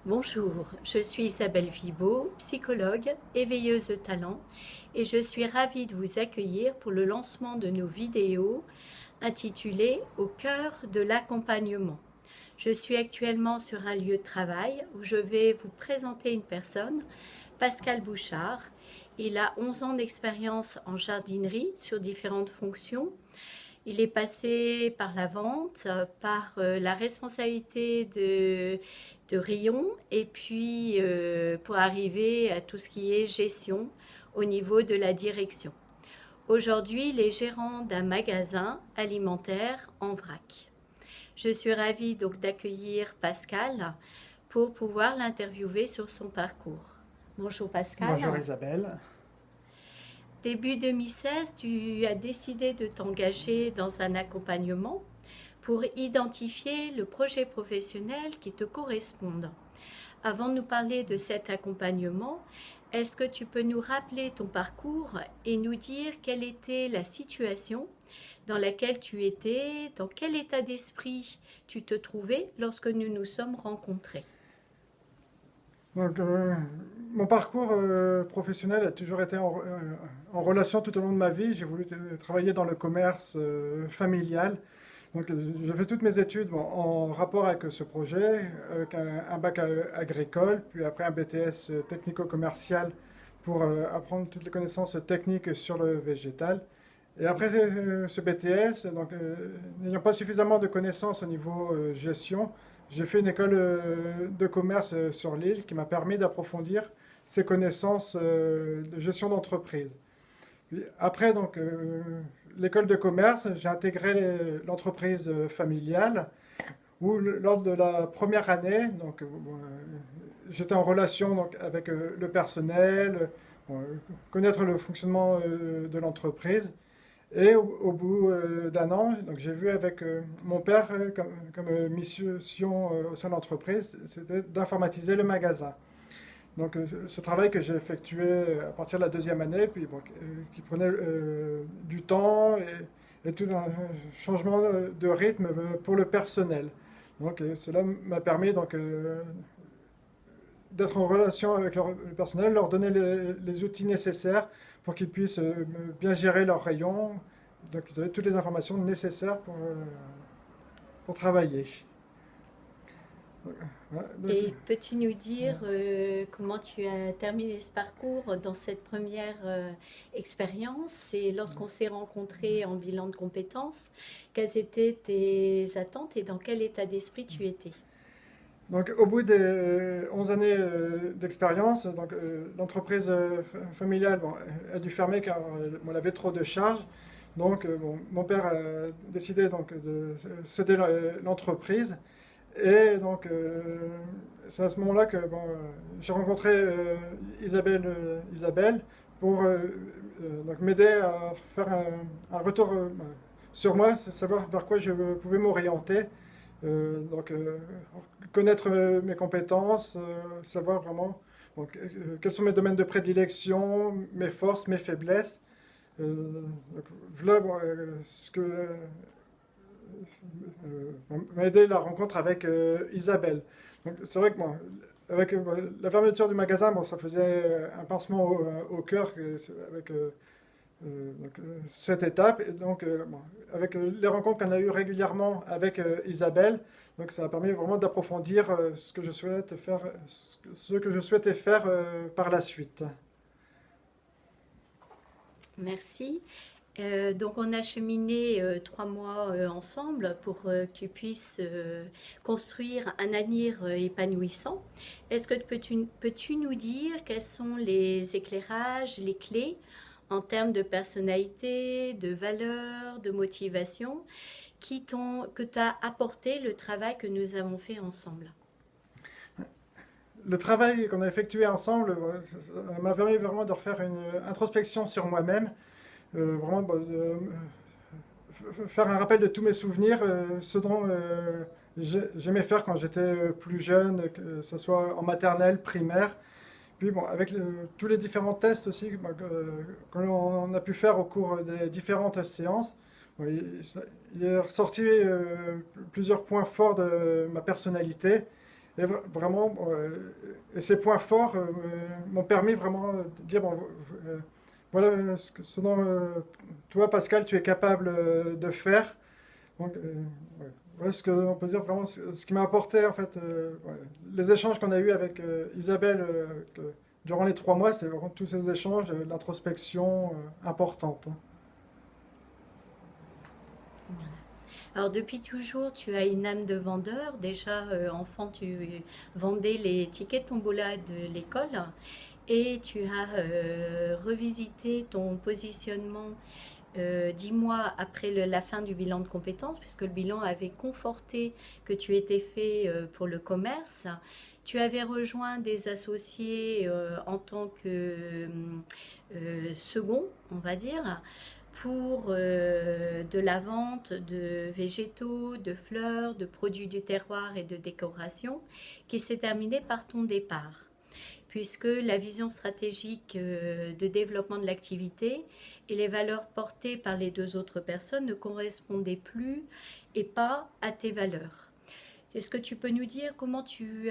Bonjour, je suis Isabelle Vibo, psychologue, éveilleuse de talent, et je suis ravie de vous accueillir pour le lancement de nos vidéos intitulées Au cœur de l'accompagnement. Je suis actuellement sur un lieu de travail où je vais vous présenter une personne, Pascal Bouchard. Il a 11 ans d'expérience en jardinerie sur différentes fonctions. Il est passé par la vente, par la responsabilité de rayons et puis pour arriver à tout ce qui est gestion au niveau de la direction. Aujourd'hui, il est gérant d'un magasin alimentaire en vrac. Je suis ravie donc d'accueillir Pascal pour pouvoir l'interviewer sur son parcours. Bonjour Pascal. Bonjour Isabelle. Début 2016, tu as décidé de t'engager dans un accompagnement pour identifier le projet professionnel qui te corresponde. Avant de nous parler de cet accompagnement, est-ce que tu peux nous rappeler ton parcours et nous dire quelle était la situation dans laquelle tu étais, dans quel état d'esprit tu te trouvais lorsque nous nous sommes rencontrés? Donc, mon parcours professionnel a toujours été en relation tout au long de ma vie. J'ai voulu travailler dans le commerce familial. Donc, j'ai fait toutes mes études en rapport avec ce projet, avec un bac agricole, puis après un BTS technico-commercial pour apprendre toutes les connaissances techniques sur le végétal. Et après ce BTS, donc, n'ayant pas suffisamment de connaissances au niveau gestion, j'ai fait une école de commerce sur l'île qui m'a permis d'approfondir ces connaissances de gestion d'entreprise. Puis après donc, l'école de commerce, j'ai intégré l'entreprise familiale où lors de la première année, donc, j'étais en relation donc, avec le personnel, connaître le fonctionnement de l'entreprise. Et au bout d'un an, donc j'ai vu avec mon père comme mission au sein de l'entreprise, c'était d'informatiser le magasin. Donc ce travail que j'ai effectué à partir de la deuxième année, puis bon, qui prenait du temps et tout un changement de rythme pour le personnel. Donc cela m'a permis donc, d'être en relation avec le personnel, leur donner les outils nécessaires pour qu'ils puissent bien gérer leurs rayons. Donc ils avaient toutes les informations nécessaires pour travailler. Voilà, et peux-tu nous dire comment tu as terminé ce parcours dans cette première expérience et lorsqu'on s'est rencontrés en bilan de compétences, quelles étaient tes attentes et dans quel état d'esprit tu étais? Donc, au bout des 11 années d'expérience, l'entreprise familiale a dû fermer car elle avait trop de charges. Donc, mon père a décidé donc, de céder l'entreprise. Et donc, c'est à ce moment-là que j'ai rencontré Isabelle pour donc m'aider à faire un retour sur moi, savoir vers quoi je pouvais m'orienter. Donc, connaître mes compétences, savoir vraiment quels sont mes domaines de prédilection, mes forces, mes faiblesses. Voilà ce que m'a aidé la rencontre avec Isabelle. C'est vrai que avec la fermeture du magasin, ça faisait un pincement au cœur avec cette étape. Et donc, avec les rencontres qu'on a eues régulièrement avec Isabelle, donc ça a permis vraiment d'approfondir ce que je souhaitais faire par la suite. Merci. Donc on a cheminé 3 mois ensemble pour que tu puisses construire un avenir épanouissant. Est-ce que peux-tu nous dire quels sont les éclairages, les clés en termes de personnalité, de valeur, de motivation que t'a apporté le travail que nous avons fait ensemble? Le travail qu'on a effectué ensemble ça m'a permis vraiment de refaire une introspection sur moi-même, vraiment faire un rappel de tous mes souvenirs, ce dont j'aimais faire quand j'étais plus jeune, que ce soit en maternelle, primaire. Puis avec tous les différents tests aussi que l'on a pu faire au cours des différentes séances, il est ressorti plusieurs points forts de ma personnalité. Et vraiment, et ces points forts m'ont permis vraiment de dire, bon, voilà ce dont toi, Pascal, tu es capable de faire. Donc, ouais. Voilà ce qu'on peut dire vraiment, ce qui m'a apporté, en fait, ouais, les échanges qu'on a eus avec Isabelle durant les 3 mois, c'est vraiment tous ces échanges, l'introspection importante. Alors depuis toujours, tu as une âme de vendeur. Déjà, enfant, tu vendais les tickets tombola de l'école et tu as revisité ton positionnement 10 mois après la fin du bilan de compétences, puisque le bilan avait conforté que tu étais fait pour le commerce. Tu avais rejoint des associés en tant que second, on va dire, pour de la vente de végétaux, de fleurs, de produits du terroir et de décoration, qui s'est terminée par ton départ, puisque la vision stratégique de développement de l'activité et les valeurs portées par les 2 autres personnes ne correspondaient plus et pas à tes valeurs. Est-ce que tu peux nous dire comment tu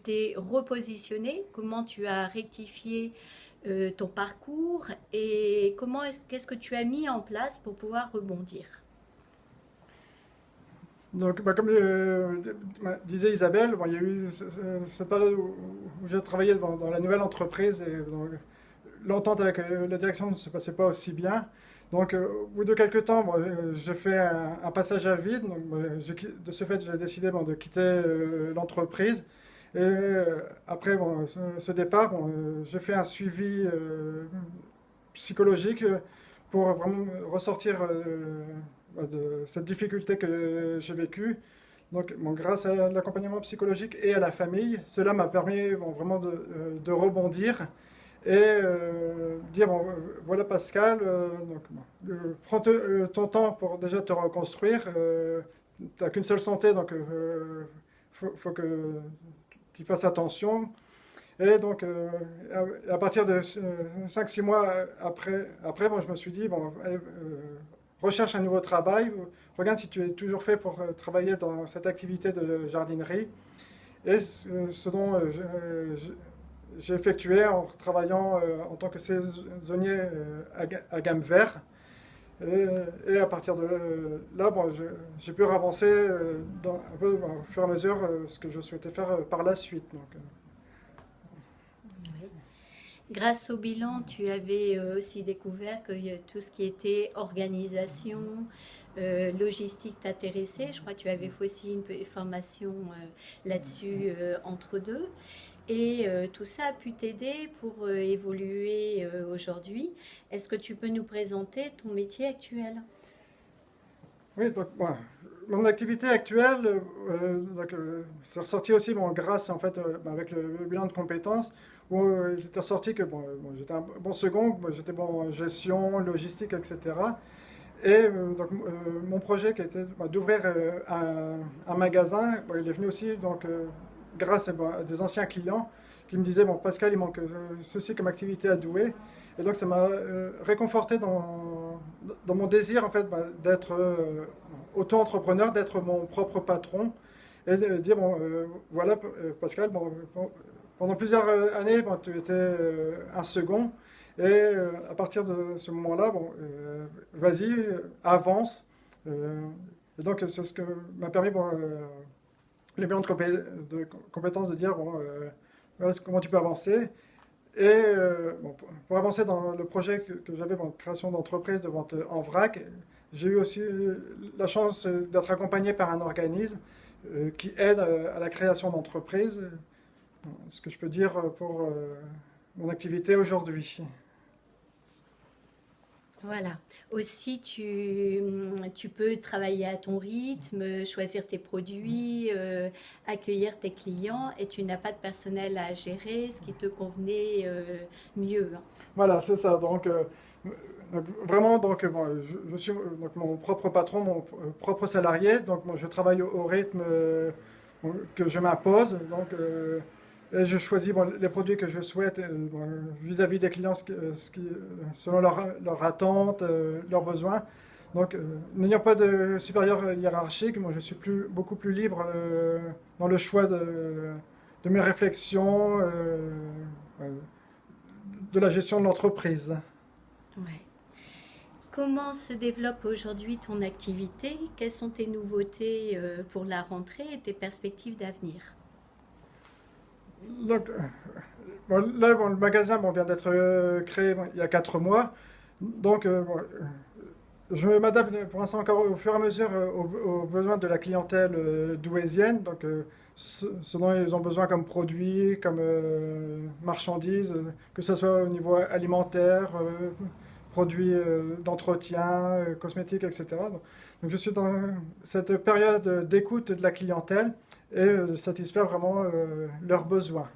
t'es repositionné, comment tu as rectifié ton parcours et qu'est-ce que tu as mis en place pour pouvoir rebondir? Donc, comme disait Isabelle, bon, il y a eu cette période où j'ai travaillé dans la nouvelle entreprise et donc, l'entente avec la direction ne se passait pas aussi bien. Donc, au bout de quelques temps, bon, j'ai fait un passage à vide. Donc, de ce fait, j'ai décidé bon, de quitter l'entreprise. Et après bon, ce départ, bon, j'ai fait un suivi psychologique pour vraiment ressortir de cette difficulté que j'ai vécue. Donc, bon, grâce à l'accompagnement psychologique et à la famille, cela m'a permis bon, vraiment de rebondir et dire bon, voilà Pascal, donc, bon, prends ton temps pour déjà te reconstruire. Tu n'as qu'une seule santé, donc faut que tu fasses attention. Et donc, à partir de 5-6 mois après bon, je me suis dit, bon, recherche un nouveau travail, regarde si tu es toujours fait pour travailler dans cette activité de jardinerie. Et ce dont j'ai effectué en travaillant en tant que saisonnier à gamme vert. Et à partir de là, bon, j'ai pu avancer un peu au fur et à mesure ce que je souhaitais faire par la suite. Donc, Grâce au bilan, tu avais aussi découvert que tout ce qui était organisation, logistique t'intéressait. Je crois que tu avais fait aussi une formation là-dessus entre deux. Et tout ça a pu t'aider pour évoluer aujourd'hui. Est-ce que tu peux nous présenter ton métier actuel? oui, donc bon, mon activité actuelle, c'est ressorti aussi bon, grâce en fait avec le bilan de compétences où il était ressorti que bon, j'étais un bon second, j'étais bon en gestion, logistique, etc. Et donc mon projet qui était d'ouvrir un magasin, bon, il est venu aussi donc grâce à des anciens clients qui me disaient bon Pascal il manque ceci comme activité à douer. Et donc ça m'a réconforté dans mon désir en fait d'être auto-entrepreneur, d'être mon propre patron et de dire bon voilà Pascal bon, pendant plusieurs années bon, tu étais un second et à partir de ce moment-là bon vas-y avance et donc c'est ce que m'a permis bon, les bilans de compétences de dire bon voilà comment tu peux avancer. Et bon, pour avancer dans le projet que j'avais, bon, création d'entreprise de vente en vrac, j'ai eu aussi la chance d'être accompagné par un organisme qui aide à la création d'entreprises, ce que je peux dire pour mon activité aujourd'hui. Voilà. Aussi, tu peux travailler à ton rythme, choisir tes produits, accueillir tes clients et tu n'as pas de personnel à gérer, ce qui te convenait mieux, hein. Voilà, c'est ça. Donc, vraiment, donc, bon, je suis donc, mon propre patron, mon propre salarié. Donc, moi, je travaille au rythme bon, que je m'impose. Donc, et je choisis bon, les produits que je souhaite bon, vis-à-vis des clients selon leur attente, leurs besoins. Donc, n'ayant pas de supérieur hiérarchique, moi je suis beaucoup plus libre dans le choix de mes réflexions, de la gestion de l'entreprise. Ouais. Comment se développe aujourd'hui ton activité? Quelles sont tes nouveautés pour la rentrée et tes perspectives d'avenir? Donc, là, le magasin vient d'être créé il y a 4 mois. Donc, je m'adapte pour l'instant encore au fur et à mesure aux besoins de la clientèle douaisienne. Donc, ce dont ils ont besoin comme produits, comme marchandises, que ce soit au niveau alimentaire, produits d'entretien, cosmétiques, etc. Donc, je suis dans cette période d'écoute de la clientèle et de satisfaire vraiment leurs besoins.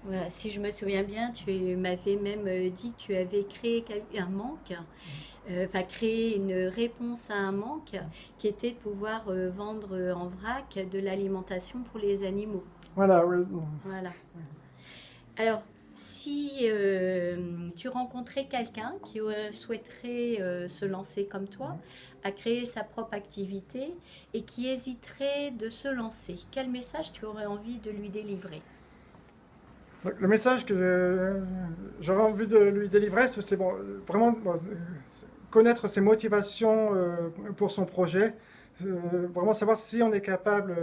Voilà, si je me souviens bien, tu m'avais même dit que tu avais créé un manque, enfin créé une réponse à un manque qui était de pouvoir vendre en vrac de l'alimentation pour les animaux. Voilà, oui. Voilà. Alors, si tu rencontrais quelqu'un qui souhaiterait se lancer comme toi, à créer sa propre activité et qui hésiterait de se lancer, quel message tu aurais envie de lui délivrer? Donc, le message que j'aurais envie de lui délivrer, c'est vraiment connaître ses motivations pour son projet, vraiment savoir si on est capable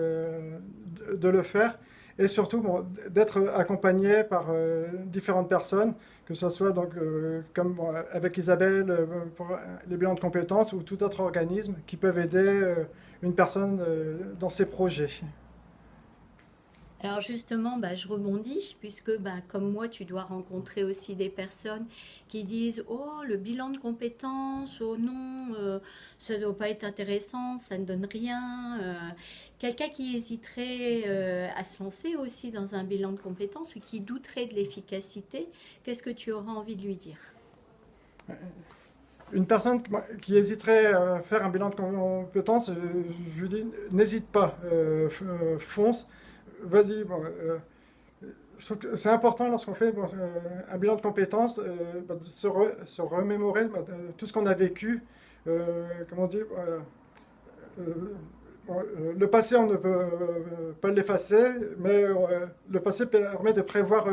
de le faire et surtout d'être accompagné par différentes personnes, que ce soit donc, comme avec Isabelle pour les bilans de compétences ou tout autre organisme qui peuvent aider une personne dans ses projets. Alors justement, je rebondis, puisque comme moi, tu dois rencontrer aussi des personnes qui disent: «Oh, le bilan de compétences, oh non, ça ne doit pas être intéressant, ça ne donne rien.» Quelqu'un qui hésiterait à se lancer aussi dans un bilan de compétences ou qui douterait de l'efficacité, qu'est-ce que tu auras envie de lui dire? Une personne qui hésiterait à faire un bilan de compétences, je lui dis n'hésite pas, fonce. Vas-y, je trouve que c'est important lorsqu'on fait un bilan de compétences de se remémorer tout ce qu'on a vécu. Comment dire, le passé, on ne peut pas l'effacer, mais le passé permet de prévoir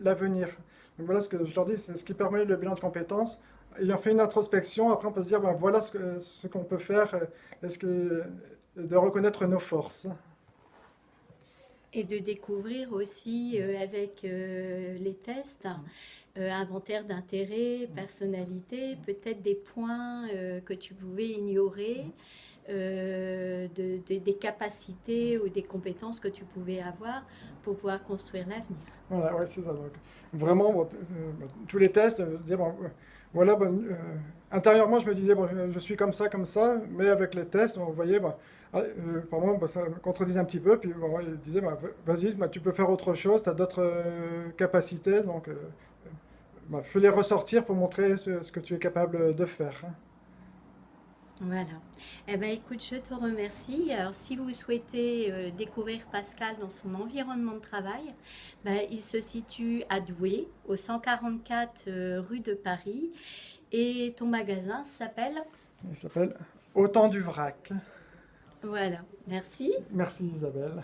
l'avenir. Donc voilà ce que je leur dis, c'est ce qui permet le bilan de compétences. Ayant fait une introspection, après on peut se dire voilà ce qu'on peut faire, de reconnaître nos forces. Et de découvrir aussi avec les tests, inventaire d'intérêt, personnalité, peut-être des points que tu pouvais ignorer, des capacités ou des compétences que tu pouvais avoir pour pouvoir construire l'avenir. Voilà, ouais, c'est ça. Donc, vraiment, tous les tests, dire, voilà, intérieurement, je me disais, je suis comme ça, mais avec les tests, on voyait, par moment, ça contredisait un petit peu, puis il disait, vas-y, tu peux faire autre chose, tu as d'autres capacités, donc fais-les ressortir pour montrer ce que tu es capable de faire. Hein. Voilà. Eh bien, écoute, je te remercie. Alors, si vous souhaitez découvrir Pascal dans son environnement de travail, il se situe à Douai, au 144 rue de Paris. Et ton magasin s'appelle? Il s'appelle Au temps du vrac. Voilà. Merci. Merci Isabelle.